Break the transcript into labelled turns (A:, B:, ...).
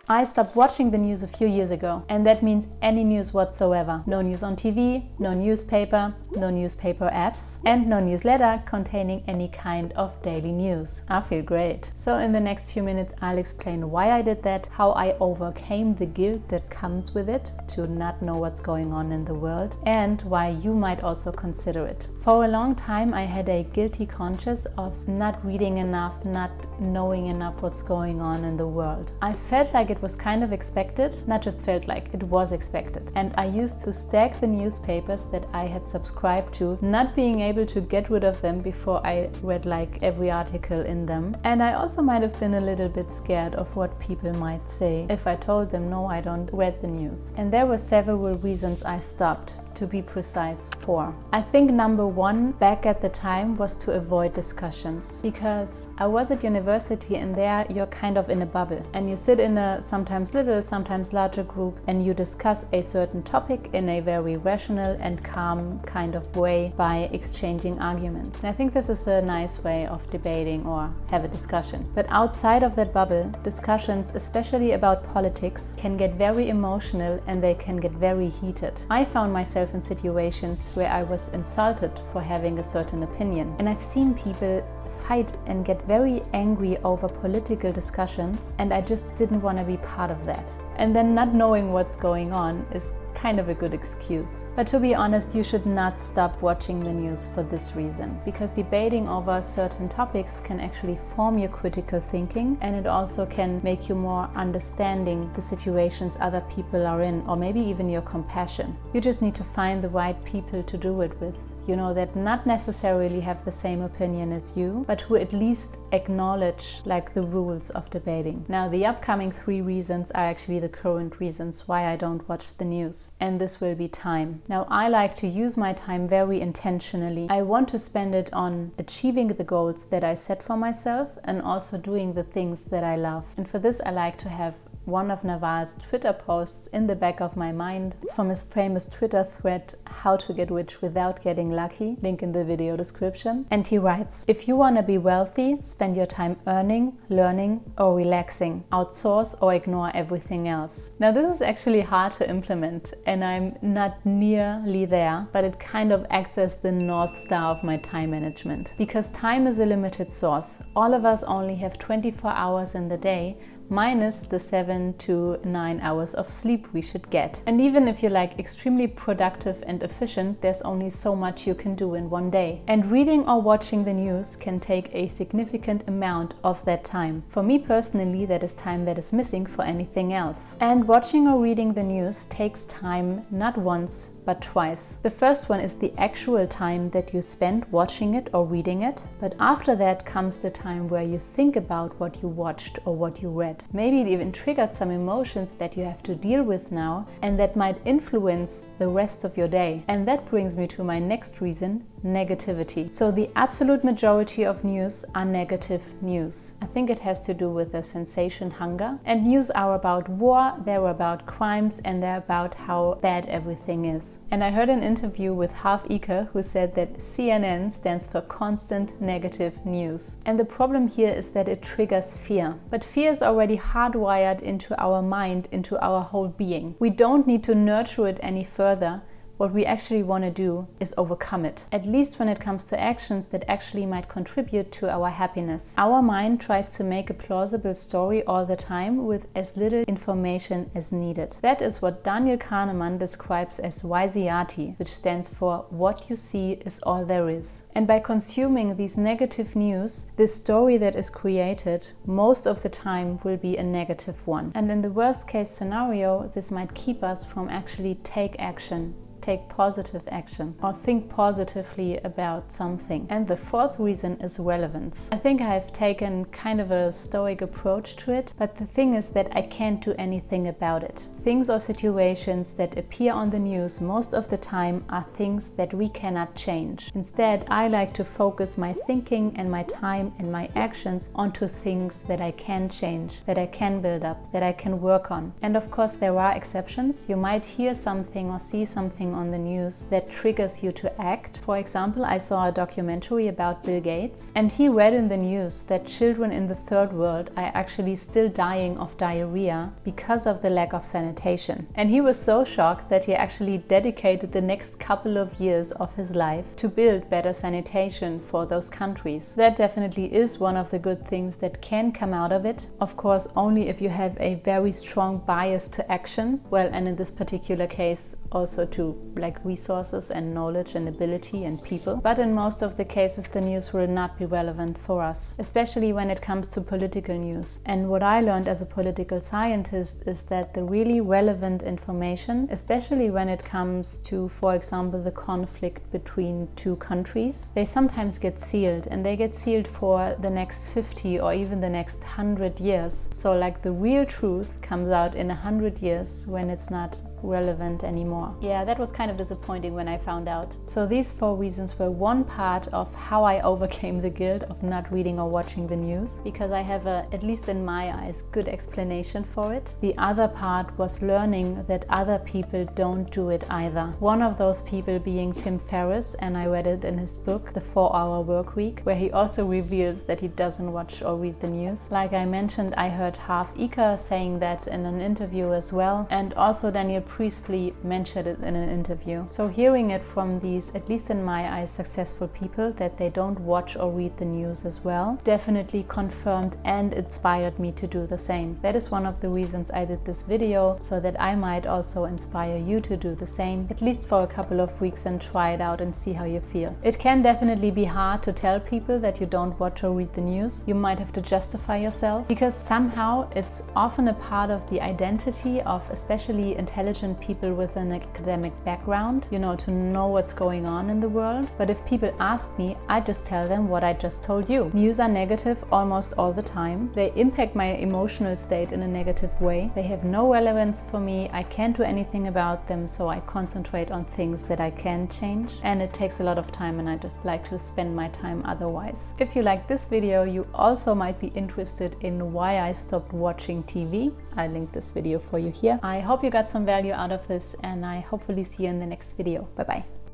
A: I stopped watching the news a few years ago, and that means any news whatsoever. No news on TV, no newspaper apps, and no newsletter containing any kind of daily news. I feel great. So in the next few minutes I'll explain why I did that, how I overcame the guilt that comes with it to not know what's going on in the world, and why you might also consider it. For a long time I had a guilty conscience of not reading enough, not knowing enough what's going on in the world. I felt like it was kind of expected, not just felt like, it was expected. And I used to stack the newspapers that I had subscribed to, not being able to get rid of them before I read like every article in them. And I also might have been a little bit scared of what people might say if I told them, no, I don't read the news. And there were several reasons I stopped. To be precise, 4. I think number 1 back at the time was to avoid discussions, because I was at university and there you're kind of in a bubble and you sit in a sometimes little, sometimes larger group and you discuss a certain topic in a very rational and calm kind of way by exchanging arguments. And I think this is a nice way of debating or have a discussion. But outside of that bubble, discussions, especially about politics, can get very emotional and they can get very heated. I found myself in situations where I was insulted for having a certain opinion. And I've seen people fight and get very angry over political discussions, and I just didn't want to be part of that. And then not knowing what's going on is kind of a good excuse. But to be honest, you should not stop watching the news for this reason, because debating over certain topics can actually form your critical thinking, and it also can make you more understanding the situations other people are in, or maybe even your compassion. You just need to find the right people to do it with, you know, that not necessarily have the same opinion as you, but who at least acknowledge like the rules of debating. Now, the upcoming 3 reasons are actually the current reasons why I don't watch the news. And this will be time. Now, I like to use my time very intentionally. I want to spend it on achieving the goals that I set for myself and also doing the things that I love. And for this, I like to have one of Naval's Twitter posts in the back of my mind. It's from his famous Twitter thread, How to Get Rich Without Getting Lucky, link in the video description. And he writes, if you want to be wealthy, spend your time earning, learning, or relaxing. Outsource or ignore everything else. Now, this is actually hard to implement and I'm not nearly there, but it kind of acts as the North Star of my time management. Because time is a limited source. All of us only have 24 hours in the day, minus the 7 to 9 hours of sleep we should get. And even if you're like extremely productive and efficient, there's only so much you can do in one day. And reading or watching the news can take a significant amount of that time. For me personally, that is time that is missing for anything else. And watching or reading the news takes time not once, but twice. The first one is the actual time that you spend watching it or reading it. But after that comes the time where you think about what you watched or what you read. Maybe it even triggered some emotions that you have to deal with now and that might influence the rest of your day. And that brings me to my next reason, negativity. So the absolute majority of news are negative news. I think it has to do with the sensation hunger. And news are about war, they're about crimes, and they're about how bad everything is. And I heard an interview with Harv Eker who said that CNN stands for constant negative news. And the problem here is that it triggers fear. But fear is already hardwired into our mind, into our whole being. We don't need to nurture it any further. What we actually want to do is overcome it, at least when it comes to actions that actually might contribute to our happiness. Our mind tries to make a plausible story all the time with as little information as needed. That is what Daniel Kahneman describes as Wysiati, which stands for what you see is all there is. And by consuming these negative news, this story that is created most of the time will be a negative one. And in the worst case scenario, this might keep us from actually take positive action or think positively about something. And the 4th reason is relevance. I think I've taken kind of a stoic approach to it, but the thing is that I can't do anything about it. things or situations that appear on the news most of the time are things that we cannot change. Instead, I like to focus my thinking and my time and my actions onto things that I can change, that I can build up, that I can work on. And of course, there are exceptions. You might hear something or see something on the news that triggers you to act. For example, I saw a documentary about Bill Gates, and he read in the news that children in the third world are actually still dying of diarrhea because of the lack of sanitation. And he was so shocked that he actually dedicated the next couple of years of his life to build better sanitation for those countries. That definitely is one of the good things that can come out of it. Of course, only if you have a very strong bias to action, well, and in this particular case also to resources and knowledge and ability and people. But in most of the cases, the news will not be relevant for us, especially when it comes to political news. And what I learned as a political scientist is that the really relevant information, especially when it comes to, for example, the conflict between two countries, they sometimes get sealed, and they get sealed for the next 50 or even the next 100 years. So the real truth comes out in 100 years when it's not relevant anymore. Yeah, that was kind of disappointing when I found out. So these 4 reasons were one part of how I overcame the guilt of not reading or watching the news, because I have a, at least in my eyes, good explanation for it. The other part was learning that other people don't do it either. One of those people being Tim Ferriss, and I read it in his book, The 4-Hour Workweek, where he also reveals that he doesn't watch or read the news. Like I mentioned, I heard Harv Eker saying that in an interview as well, and also Daniel Priestley mentioned it in an interview. So hearing it from these, at least in my eyes, successful people, that they don't watch or read the news as well, definitely confirmed and inspired me to do the same. That is one of the reasons I did this video, so that I might also inspire you to do the same, at least for a couple of weeks, and try it out and see how you feel. It can definitely be hard to tell people that you don't watch or read the news. You might have to justify yourself, because somehow it's often a part of the identity of especially intelligent people with an academic background, to know what's going on in the world. But if people ask me, I just tell them what I just told you. News are negative almost all the time. They impact my emotional state in a negative way. They have no relevance for me. I can't do anything about them, so I concentrate on things that I can change. And it takes a lot of time, and I just like to spend my time otherwise. If you like this video, you also might be interested in why I stopped watching TV. I linked this video for you here. I hope you got some value out of this, and I hopefully see you in the next video. Bye bye.